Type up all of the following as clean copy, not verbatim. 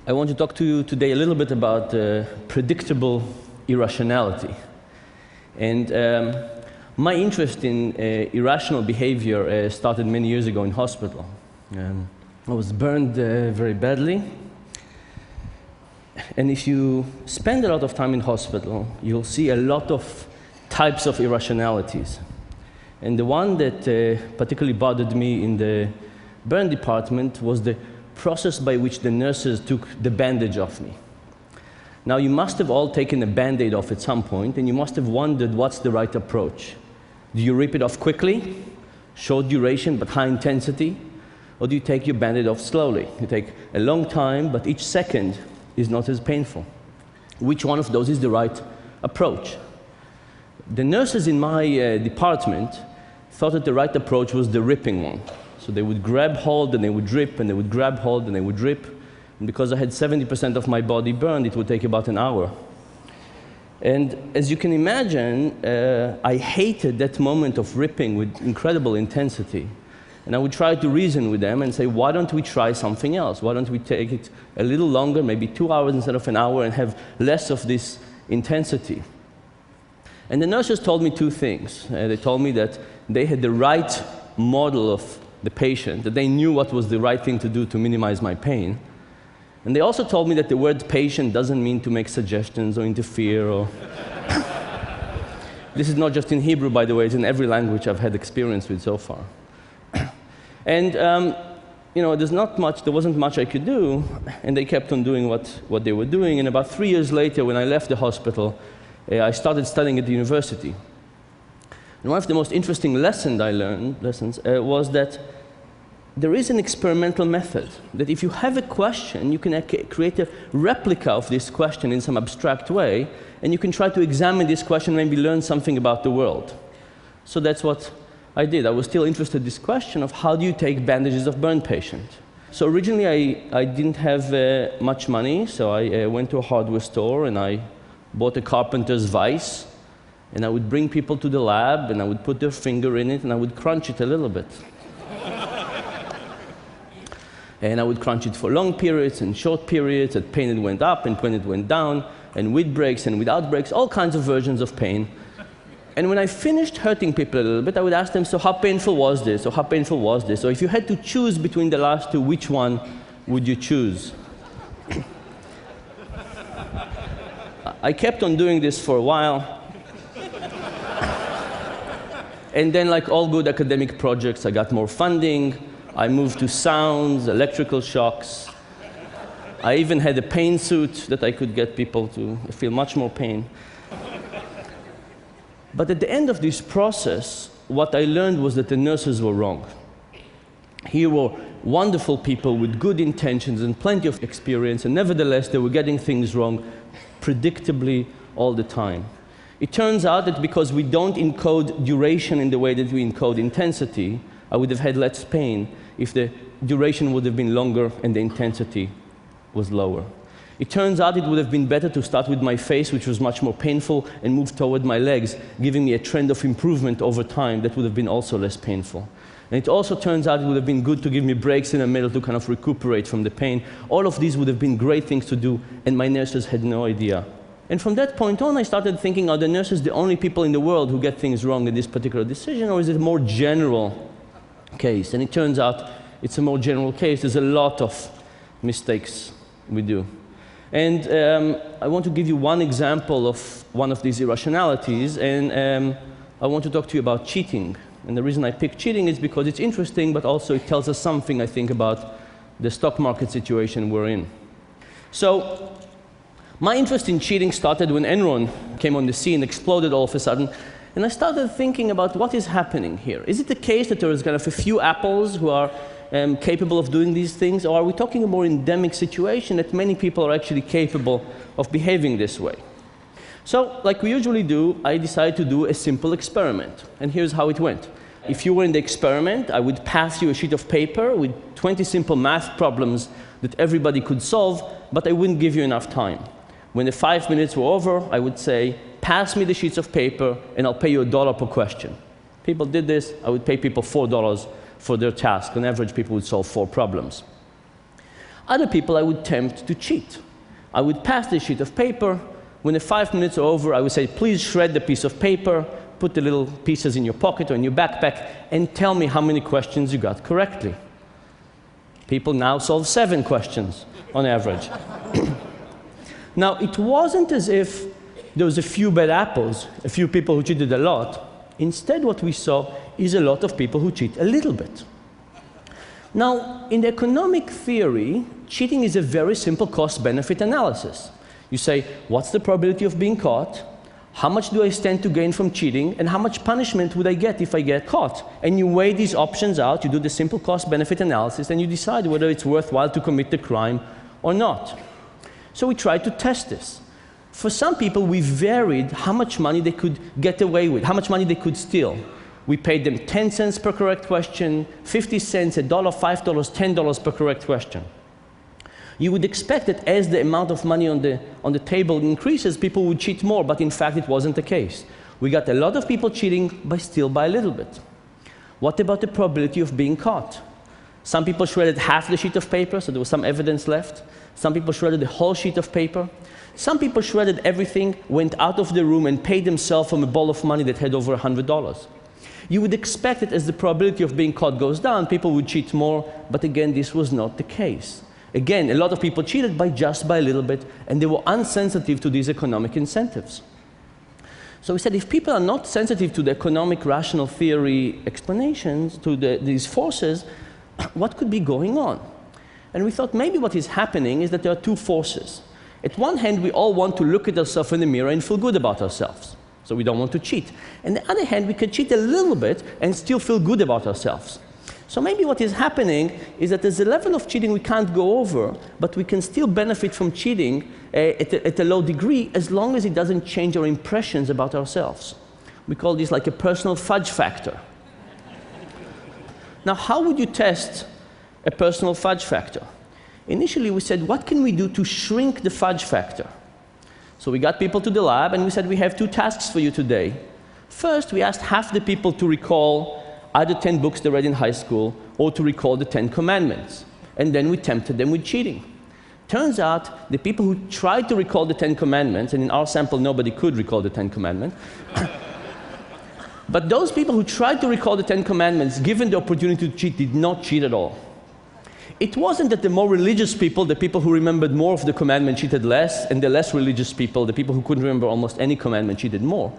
I want to talk to you today a little bit about predictable irrationality. And my interest in irrational behavior started many years ago in hospital. I was burned very badly. And if you spend a lot of time in hospital, you'll see a lot of types of irrationalities. And the one that particularly bothered me in the burn department was the process by which the nurses took the bandage off me. Now, you must have all taken a Band-Aid off at some point, and you must have wondered what's the right approach. Do you rip it off quickly, short duration but high intensity, or do you take your Band-Aid off slowly? You take a long time, but each second is not as painful. Which one of those is the right approach? The nurses in my department thought that the right approach was the ripping one. So they would grab hold and they would rip, and they would grab hold and they would rip. And because I had 70% of my body burned, it would take about an hour. And as you can imagine, I hated that moment of ripping with incredible intensity. And I would try to reason with them and say, why don't we try something else? Why don't we take it a little longer, maybe 2 hours instead of an hour, and have less of this intensity? And the nurses told me two things. They told me that they had the right model of the patient, that they knew what was the right thing to do to minimize my pain. And they also told me that the word patient doesn't mean to make suggestions or interfere or... This is not just in Hebrew, by the way, it's in every language I've had experience with so far. And you know, there wasn't much I could do, and they kept on doing what they were doing. And about 3 years later, when I left the hospital, I started studying at the university. And one of the most interesting lessons I learned was that there is an experimental method, that if you have a question, you can create a replica of this question in some abstract way, and you can try to examine this question and maybe learn something about the world. So that's what I did. I was still interested in this question of how do you take bandages of burn patients. So originally I didn't have much money, so I went to a hardware store and I bought a carpenter's vise, and I would bring people to the lab and I would put their finger in it and I would crunch it a little bit. And I would crunch it for long periods and short periods, and pain it went up and pain it went down, and with breaks and without breaks, all kinds of versions of pain. And when I finished hurting people a little bit, I would ask them, so how painful was this? Or how painful was this? Or if you had to choose between the last two, which one would you choose? I kept on doing this for a while. And then, like all good academic projects, I got more funding. I moved to sounds, electrical shocks. I even had a pain suit that I could get people to feel much more pain. But at the end of this process, what I learned was that the nurses were wrong. Here were wonderful people with good intentions and plenty of experience, and nevertheless, they were getting things wrong predictably all the time. It turns out that because we don't encode duration in the way that we encode intensity, I would have had less pain if the duration would have been longer and the intensity was lower. It turns out it would have been better to start with my face, which was much more painful, and move toward my legs, giving me a trend of improvement over time that would have been also less painful. And it also turns out it would have been good to give me breaks in the middle to kind of recuperate from the pain. All of these would have been great things to do, and my nurses had no idea. And from that point on, I started thinking, are the nurses the only people in the world who get things wrong in this particular decision, or is it a more general case? And it turns out it's a more general case. There's a lot of mistakes we do. And I want to give you one example of one of these irrationalities, and I want to talk to you about cheating. And the reason I picked cheating is because it's interesting, but also it tells us something, I think, about the stock market situation we're in. So my interest in cheating started when Enron came on the scene, exploded all of a sudden, and I started thinking about what is happening here. Is it the case that there is kind of a few apples who are capable of doing these things, or are we talking a more endemic situation that many people are actually capable of behaving this way? So, like we usually do, I decided to do a simple experiment, and here's how it went. If you were in the experiment, I would pass you a sheet of paper with 20 simple math problems that everybody could solve, but I wouldn't give you enough time. When the 5 minutes were over, I would say, pass me the sheets of paper, and I'll pay you $1 per question. People did this. I would pay people $4 for their task. On average, people would solve 4 problems. Other people I would tempt to cheat. I would pass the sheet of paper. When the 5 minutes are over, I would say, please shred the piece of paper, put the little pieces in your pocket or in your backpack, and tell me how many questions you got correctly. People now solve 7 questions on average. Now, it wasn't as if there was a few bad apples, a few people who cheated a lot. Instead, what we saw is a lot of people who cheat a little bit. Now, in the economic theory, cheating is a very simple cost-benefit analysis. You say, what's the probability of being caught? How much do I stand to gain from cheating? And how much punishment would I get if I get caught? And you weigh these options out, you do the simple cost-benefit analysis, and you decide whether it's worthwhile to commit the crime or not. So we tried to test this. For some people, we varied how much money they could get away with, how much money they could steal. We paid them 10 cents per correct question, 50 cents, $1, $5, $10 per correct question. You would expect that as the amount of money on the table increases, people would cheat more, but in fact it wasn't the case. We got a lot of people cheating, but still by a little bit. What about the probability of being caught? Some people shredded half the sheet of paper, so there was some evidence left. Some people shredded the whole sheet of paper. Some people shredded everything, went out of the room, and paid themselves from a ball of money that had over $100. You would expect that as the probability of being caught goes down, people would cheat more, but again, this was not the case. Again, a lot of people cheated just by a little bit, and they were unsensitive to these economic incentives. So we said, if people are not sensitive to the economic rational theory explanations, to these forces, what could be going on? And we thought maybe what is happening is that there are 2 forces. At one hand, we all want to look at ourselves in the mirror and feel good about ourselves. So we don't want to cheat. On the other hand, we can cheat a little bit and still feel good about ourselves. So maybe what is happening is that there's a level of cheating we can't go over, but we can still benefit from cheating at a low degree as long as it doesn't change our impressions about ourselves. We call this like a personal fudge factor. Now, how would you test a personal fudge factor? Initially, we said, what can we do to shrink the fudge factor? So we got people to the lab, and we said, we have 2 tasks for you today. First, we asked half the people to recall either 10 books they read in high school or to recall the 10 commandments. And then we tempted them with cheating. Turns out the people who tried to recall the 10 commandments, and in our sample nobody could recall the 10 commandments, but those people who tried to recall the 10 commandments, given the opportunity to cheat, did not cheat at all. It wasn't that the more religious people, the people who remembered more of the commandment, cheated less, and the less religious people, the people who couldn't remember almost any commandment, cheated more.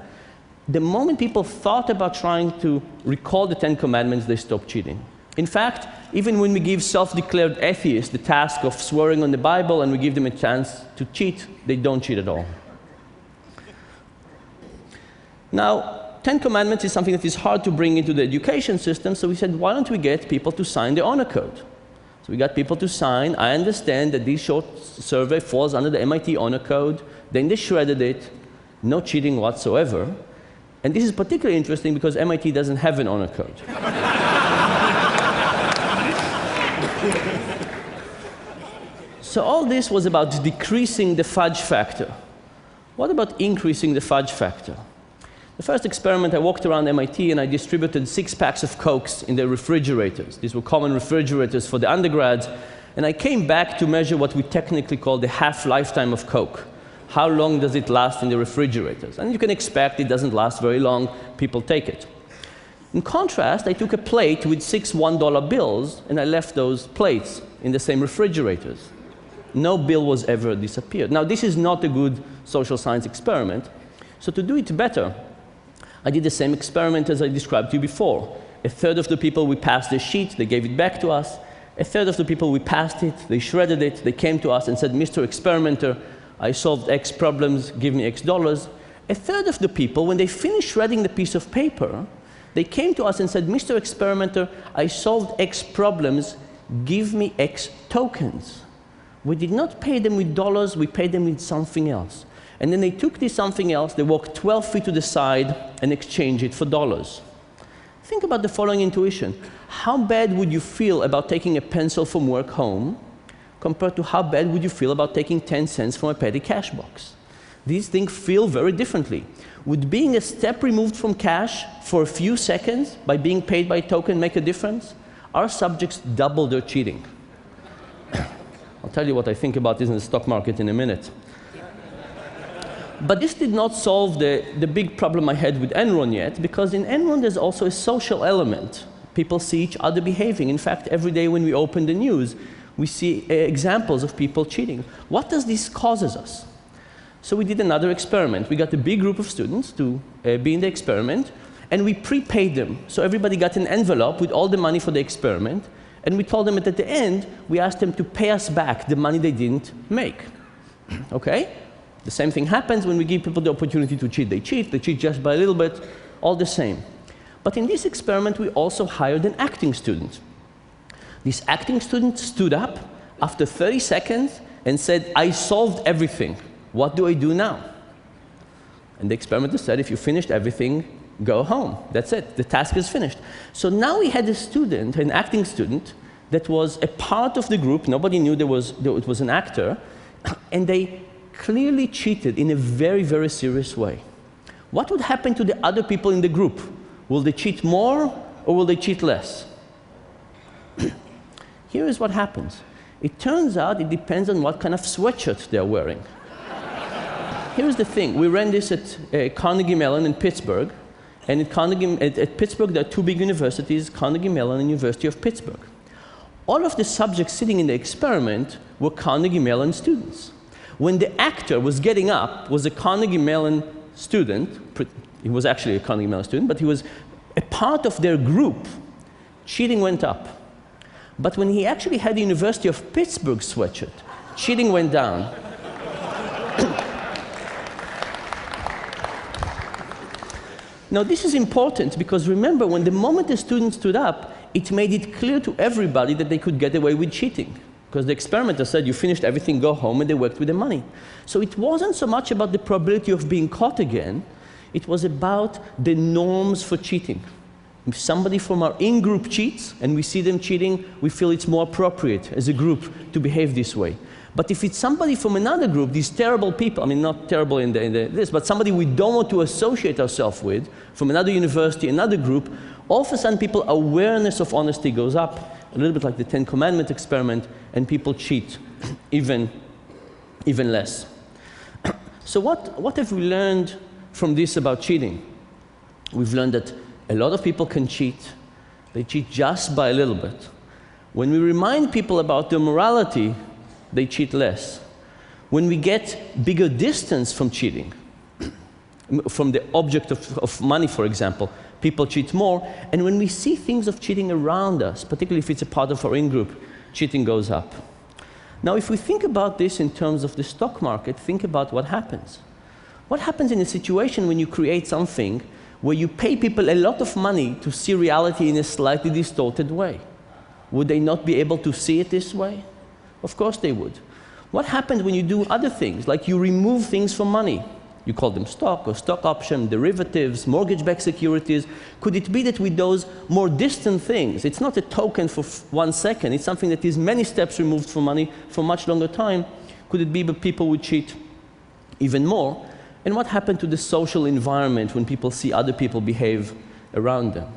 The moment people thought about trying to recall the 10 commandments, they stopped cheating. In fact, even when we give self-declared atheists the task of swearing on the Bible and we give them a chance to cheat, they don't cheat at all. Now, 10 commandments is something that is hard to bring into the education system, so we said, why don't we get people to sign the honor code? So we got people to sign. I understand that this short survey falls under the MIT honor code. Then they shredded it, no cheating whatsoever. And this is particularly interesting because MIT doesn't have an honor code. So all this was about decreasing the fudge factor. What about increasing the fudge factor? The first experiment, I walked around MIT and I distributed 6 packs of Cokes in their refrigerators. These were common refrigerators for the undergrads. And I came back to measure what we technically call the half-lifetime of Coke. How long does it last in the refrigerators? And you can expect it doesn't last very long. People take it. In contrast, I took a plate with 6 $1 bills and I left those plates in the same refrigerators. No bill was ever disappeared. Now, this is not a good social science experiment. So to do it better, I did the same experiment as I described to you before. A third of the people, we passed the sheet, they gave it back to us. A third of the people, we passed it, they shredded it, they came to us and said, Mr. Experimenter, I solved X problems, give me X dollars. A third of the people, when they finished shredding the piece of paper, they came to us and said, Mr. Experimenter, I solved X problems, give me X tokens. We did not pay them with dollars, we paid them with something else. And then they took this something else, they walked 12 feet to the side and exchanged it for dollars. Think about the following intuition. How bad would you feel about taking a pencil from work home compared to how bad would you feel about taking 10 cents from a petty cash box? These things feel very differently. Would being a step removed from cash for a few seconds by being paid by a token make a difference? Our subjects double their cheating. I'll tell you what I think about this in the stock market in a minute. But this did not solve the big problem I had with Enron yet, because in Enron there's also a social element. People see each other behaving. In fact, every day when we open the news, we see examples of people cheating. What does this causes us? So we did another experiment. We got a big group of students to be in the experiment, and we prepaid them. So everybody got an envelope with all the money for the experiment, and we told them that at the end, we asked them to pay us back the money they didn't make. Okay? The same thing happens when we give people the opportunity to cheat. They cheat just by a little bit, all the same. But in this experiment, we also hired an acting student. This acting student stood up after 30 seconds and said, I solved everything. What do I do now? And the experimenter said, if you finished everything, go home. That's it. The task is finished. So now we had a student, an acting student, that was a part of the group. Nobody knew it was an actor. And they clearly cheated in a very, very serious way. What would happen to the other people in the group? Will they cheat more or will they cheat less? Here is what happens. It turns out it depends on what kind of sweatshirt they're wearing. Here's the thing. We ran this at Carnegie Mellon in Pittsburgh. And at Pittsburgh, there are two big universities, Carnegie Mellon and University of Pittsburgh. All of the subjects sitting in the experiment were Carnegie Mellon students. When the actor was getting up, was a Carnegie Mellon student. He was actually a Carnegie Mellon student, but he was a part of their group. Cheating went up. But when he actually had the University of Pittsburgh sweatshirt, cheating went down. Now, this is important because remember, when the moment the student stood up, it made it clear to everybody that they could get away with cheating. Because the experimenter said, you finished everything, go home, and they worked with the money. So it wasn't so much about the probability of being caught again, it was about the norms for cheating. If somebody from our in-group cheats, and we see them cheating, we feel it's more appropriate as a group to behave this way. But if it's somebody from another group, these terrible people, I mean, not terrible in this, but somebody we don't want to associate ourselves with, from another university, another group, all of a sudden people's awareness of honesty goes up, a little bit like the Ten Commandment experiment, and people cheat even less. So what have we learned from this about cheating? We've learned that a lot of people can cheat. They cheat just by a little bit. When we remind people about their morality, they cheat less. When we get bigger distance from cheating, from the object of money, for example, people cheat more. And when we see things of cheating around us, particularly if it's a part of our in-group, cheating goes up. Now, if we think about this in terms of the stock market, think about what happens. What happens in a situation when you create something where you pay people a lot of money to see reality in a slightly distorted way? Would they not be able to see it this way? Of course they would. What happens when you do other things, like you remove things from money? You call them stock or stock option, derivatives, mortgage-backed securities. Could it be that with those more distant things, it's not a token for 1 second, it's something that is many steps removed from money for much longer time? Could it be that people would cheat even more? And what happened to the social environment when people see other people behave around them?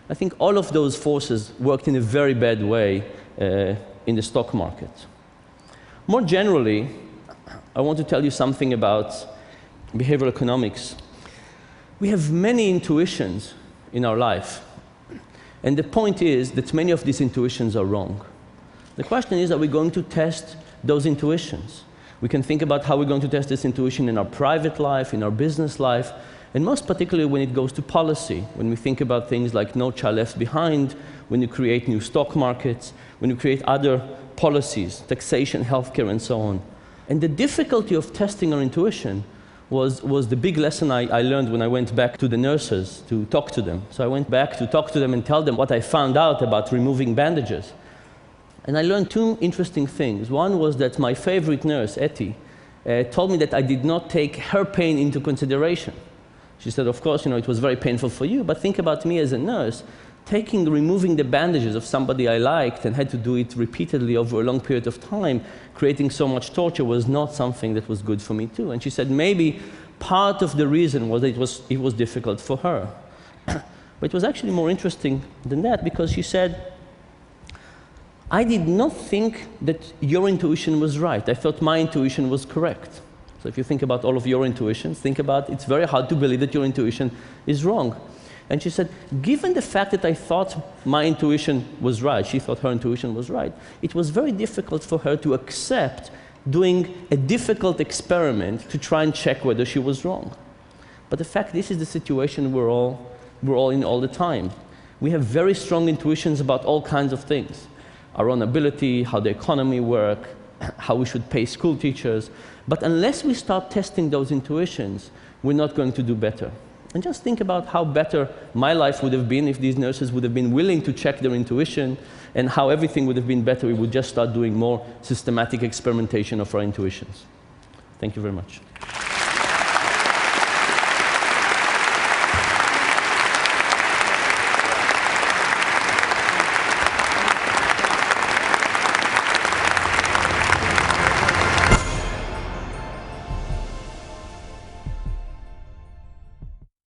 I think all of those forces worked in a very bad way in the stock market. More generally, I want to tell you something about behavioral economics. We have many intuitions in our life. And the point is that many of these intuitions are wrong. The question is, are we going to test those intuitions? We can think about how we're going to test this intuition in our private life, in our business life, and most particularly when it goes to policy, when we think about things like No Child Left Behind, when you create new stock markets, when you create other policies, taxation, healthcare, and so on. And the difficulty of testing our intuition was the big lesson I learned when I went back to the nurses to talk to them. So I went back to talk to them and tell them what I found out about removing bandages. And I learned two interesting things. One was that my favorite nurse, Etty, told me that I did not take her pain into consideration. She said, of course, it was very painful for you, but think about me as a nurse. Removing the bandages of somebody I liked and had to do it repeatedly over a long period of time, creating so much torture, was not something that was good for me too. And she said maybe part of the reason was that it was difficult for her. But it was actually more interesting than that, because she said, I did not think that your intuition was right. I thought my intuition was correct. So if you think about all of your intuitions, think about it's very hard to believe that your intuition is wrong. And she said, given the fact that I thought my intuition was right, she thought her intuition was right, it was very difficult for her to accept doing a difficult experiment to try and check whether she was wrong. But the fact, this is the situation we're all in all the time. We have very strong intuitions about all kinds of things. Our own ability, how the economy works, how we should pay school teachers. But unless we start testing those intuitions, we're not going to do better. And just think about how better my life would have been if these nurses would have been willing to check their intuition, and how everything would have been better. We would just start doing more systematic experimentation of our intuitions. Thank you very much.